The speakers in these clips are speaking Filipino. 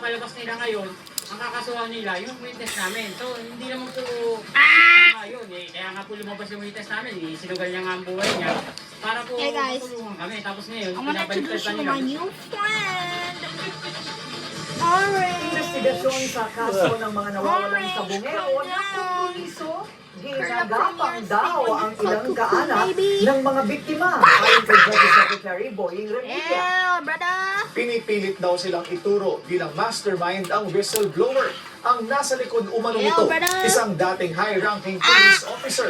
pinapalabas nila ngayon, ang kakasuhan nila, yung witness namin. So, hindi naman po tama yun eh. Kaya nga po lumabas yung witness namin eh. Sinugal niya nga ang buhay niya. Para po matulungan kami. Tapos ngayon, I'm gonna pinabaliktad introduce pa you to nila. my new friend. Orange. Investigasyon sa kaso ng mga nawawalang sabongero ng kompromiso. Ginagapang daw ang ilang kaanak ng mga biktima. Ayon kay Justice Secretary Boying Revilla. Yeah, brother. Pinipilit daw silang ituro bilang mastermind ang whistleblower. Ang nasa likod umano nito, isang dating high-ranking police officer.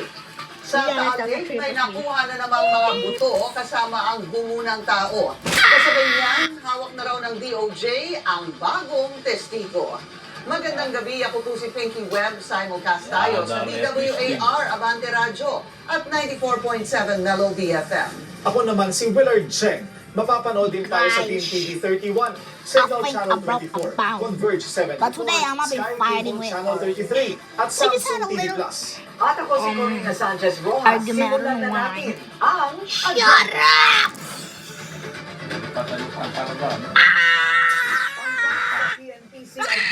Sa dating, may nakuha na namang mga buto kasama ang gumunang tao. Kasabay niyan, hawak na raw ng DOJ ang bagong testigo. Magandang gabi, ako po si Pinky Webb, simulcast tayo sa DWAR Abante Radyo at 94.7 Melody FM. Ako naman si Willard Cheng. Mapapanood din tayo sa Team TV 31, Signal I think Channel about 24, Converge 74, But today, I'm gonna be Sky fighting Cable with Channel 33, at We just had Samsung a TV little- Plus. At ako si Corina Sanchez Rojas. argument Simulan na online. natin ang Shut up!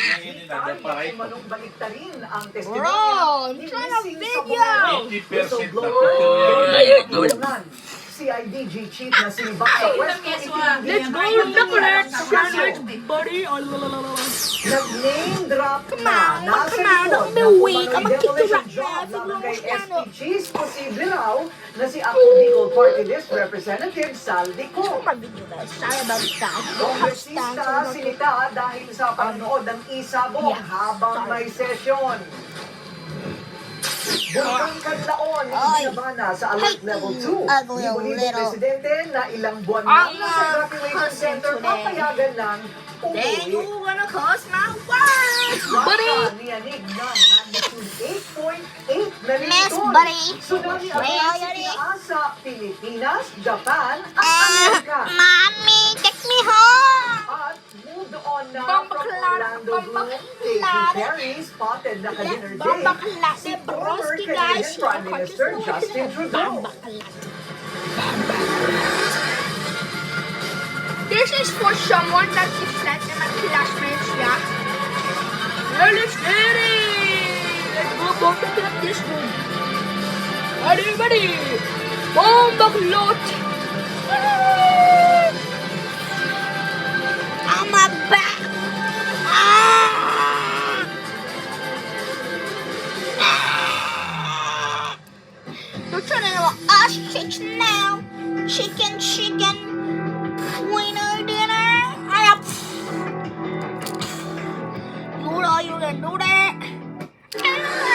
Umanong baliktarin ang Bro, testimonya I'm trying to missing video. sa whistleblower. CIDG chief na sinibak sa West Let's go, chocolate! Buddy! Nag-name drop na nasa come on, likod don't be ng weak. umano'y I'm gonna kick you demolition right job now. laban kay Tignan mo, SP Cheese. Posible raw na si Ako Bicol Party List Representative Saldi Co. Mag-video guys. Sorry about that. Kongresista sinita dahil sa panonood ng isabong habang may sesyon. Bulkan Kanlaon, Ay. Nabana sa Alert Level 2. Ugly Ibulin ng little. Presidente na ilang buwan I'm na sa evacuation cursing center today. papayagan ng Then you umuwi. gonna curse my words, buddy! Russia niyanig ng magnitude 8.8 na Miss lindol. Buddy. Tsunami ang Well, sa Pilipinas, Japan at Amerika. Mommy, take me home! At moved on na Bomba from clara, Orlando bomba Bloom, Katy clara. Perry spotted na ka-dinner date Babakla si si former Broski, Canadian guys. Prime Minister Justin Trudeau. This is for someone that is like my classmates, yeah? Well, let's get it! Let's go bomba clot this room. Ready, ready! Bomba clot! I'm a back! You're turning into us chicks now. Chicken, chicken. Winner dinner. I have. You can do that.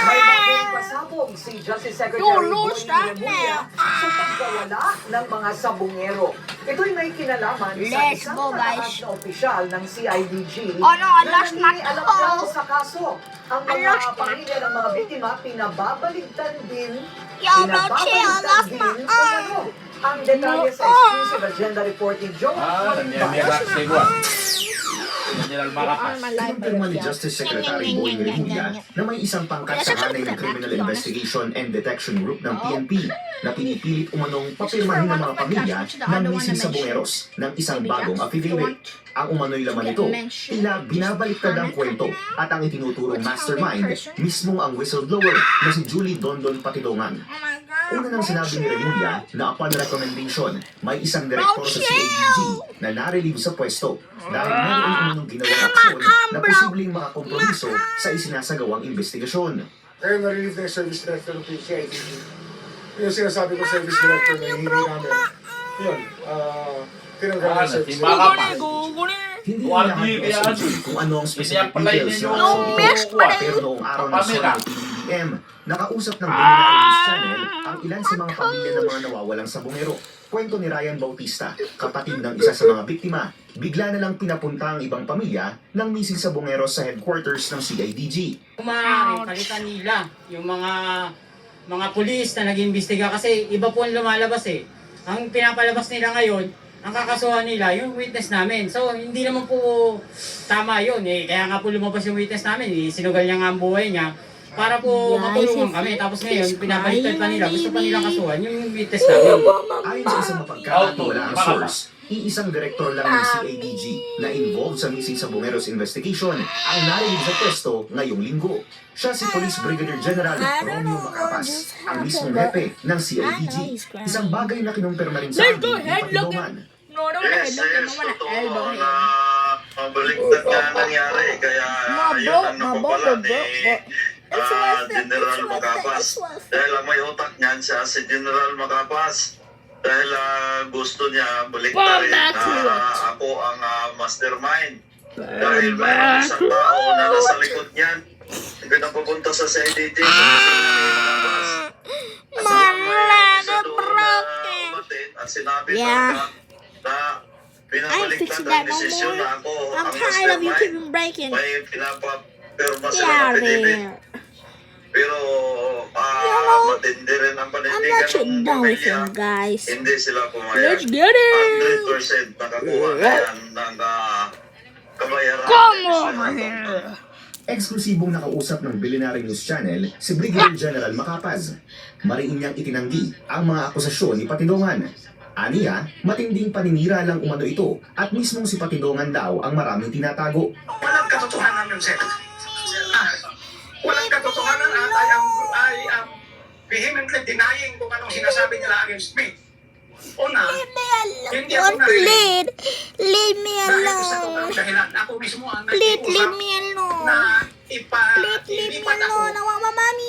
May bagong pasabog si Justice Secretary You Boying lose that Remulla sa pagkawala ng mga sabongero. Ito'y may kinalaman sa Let's isang go, mataas guys. na opisyal ng CIDG Oh, no, I na lost my naninialam call. daw sa kaso. Ang I mga lost my pamilya ng mga biktima pinababaligtan din. Yo, bro, chill. I lost my arm. Ang detalye sa exclusive agenda reporting Joe Kinumpirma ni Justice Secretary Boying Remulla na may isang pangkat sa hanay ng Criminal Investigation and Detection Group ng PNP na pinipilit umanong papirmahin ng mga pamilya ng missing sabongeros ng isang bagong affidavit. Ang umano'y laman nito, tila binabaliktad ang kwento at ang itinuturong mastermind mismong ang whistleblower na si Julie Dondon Patidongan. Una nang sinabi ni Remulla na upon recommendation, may isang direktor sa CIDG na narelieve sa pwesto dahil mayroon umunong ginawang aksyon na posibleng makakompromiso sa isinasagawang investigasyon. Kaya na-relieve na yung service director ng PCIDG. Yung sinasabi ko service director na hihingi namin. Yun, tinanggal na service director. Hindi nila nakasabi kung ano ang specific details ng aksyon nito. Pero noong araw ng Sunday PBBM, nakausap ng Billionaire News Channel ang ilan sa mga pamilya ng mga nawawalang sabongero. Kwento ni Ryan Bautista, kapatid ng isa sa mga biktima. Bigla na lang pinapunta ang ibang pamilya ng missing sabongero sa headquarters ng CIDG. Kung maaari, palitan nila yung mga pulis na nag-imbestiga kasi iba po ang lumalabas eh. Ang pinapalabas nila ngayon, ang kakasuhan nila, yung witness namin. So, hindi naman po tama yun eh. Kaya nga po lumabas yung witness namin eh. Sinugal niya nga ang buhay niya para po matulungan kami. Tapos ngayon, pinabaliktad pa nila. Gusto pa nilang kasuhan yung witness namin. Ayon sa isang mapagkakatiwalaang source, Iisang direktor lang ng CIDG na involved sa missing sabongeros investigation ang narinig sa pwesto ngayong linggo. Siya si Police Brigadier General Romeo Macapas, ang mismong hepe ng CIDG. Isang bagay na kinumpirma rin sa amin ng Patidongan. No, no, Yes, headlock yes, naman na totoo elbow na mabaliktad nga nangyari. Kaya yun ang napapala ni General Macapas. Dahil ang may utak niyan siya si General Macapas. Dahil gusto niya baliktarin na ako ang mastermind. Dahil mayroon isang tao na nasa likod niyan. Pinapupunta sa CIDG. At sinabi talaga na pinabaliktad ang desisyon na ako ang mastermind. May pinapapirma sila ng pinibit. Pero matindi rin ang panindigan ng pamilya. Hindi sila pumayag. Let's get it! 100% nakakuha na yan ng kabayaran. Come over here! Eksklusibong nakausap ng Billionaire News Channel si Brigadier General Macapas. Mariin niyang itinanggi ang mga akusasyon ni Patidongan. Aniya, matinding paninira lang umano ito at mismong si Patidongan daw ang maraming tinatago. Walang katotohanan yun, Sir. Walang katotohanan at I am vehemently denying kung anong sinasabi nila against me. Una, hindi ako narinig. Leave me Dahil sa totoong dahilan, ako mismo ang nag-iusap na ilipat ako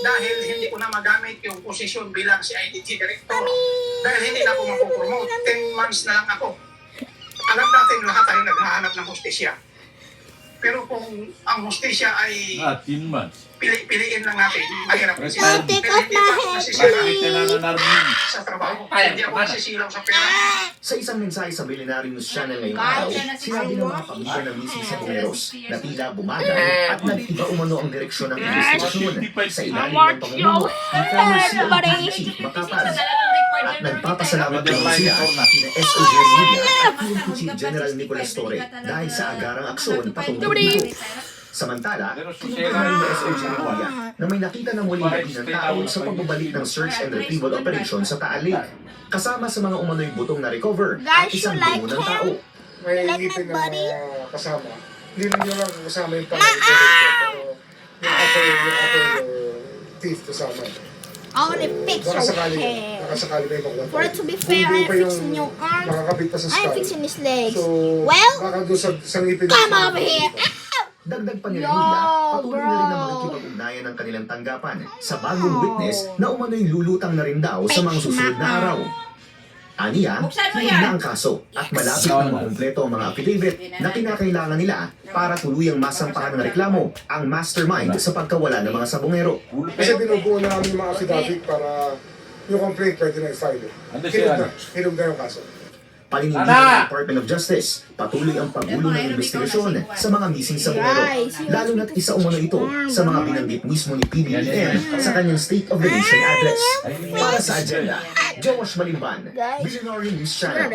dahil hindi ko na magamit yung posisyon bilang CIDG Director. Dahil hindi na ako mapopromote. 10 months na lang ako. Alam natin lahat tayo naghahanap ng hustisya. Pero kung ang hustisya ay piliin lang natin, mahirap kasi. Take off my head, Sa trabaho, hindi ako nasisilaw sa pera. Sa isang mensahe sa Billionaire News Channel ngayong araw, sinabi ng mga pamilya ng missing sabongeros na tila bumagal at nag-iba umano ang direksyon ng investigasyon sa ilalim ng pamumuno ni former CIDG Chief Macapas. At nagpapasalamat naman sila kina SOJ Media at PNP Chief General Nicolas Torre dahil sa agarang aksyon patungkol dito. Samantala, kinukuha rin ng SOJ Media na may nakita ng muling labi ng tao sa pagbabalik ng search and retrieval operation sa Taal Lake, kasama sa mga umano'y butong na recover at isang bungo ng tao. May ngipin na mga kasama. Hindi nyo lang kasama yung pangalaman. Pero yung upper teeth kasama. I wanna fix your hair. Nakasakali kayo makuha. For it to be fair, I'm fixing your arms. Nakakabit pa sa I'm skull. fixing his legs. So, Well, baka doon sa ngipin come over here. Dagdag pa nila nila, patuloy na rin ang makikipag-ugnayan ng kanilang tanggapan sa bagong witness na umano'y lulutang na rin daw sa mga susunod na araw. Aniya, hinig na ang kaso at malapit na makumpleto ang mga affidavit na kinakailangan nila para tuluyang masampahan ng reklamo ang mastermind sa pagkawala ng mga sabongero. Kasi binubuo na namin yung mga affidavit para yung complaint pwede na i-file. Hinog na yung kaso. Paninigin ng Department of Justice, patuloy ang paggulo ng investigasyon sa mga missing sabongero. Lalo na't isa umano ito sa mga binanggit mismo ni PBBM sa kanyang State of the Nation address. Para sa agenda, Josh Malimban, Billionaire News Channel.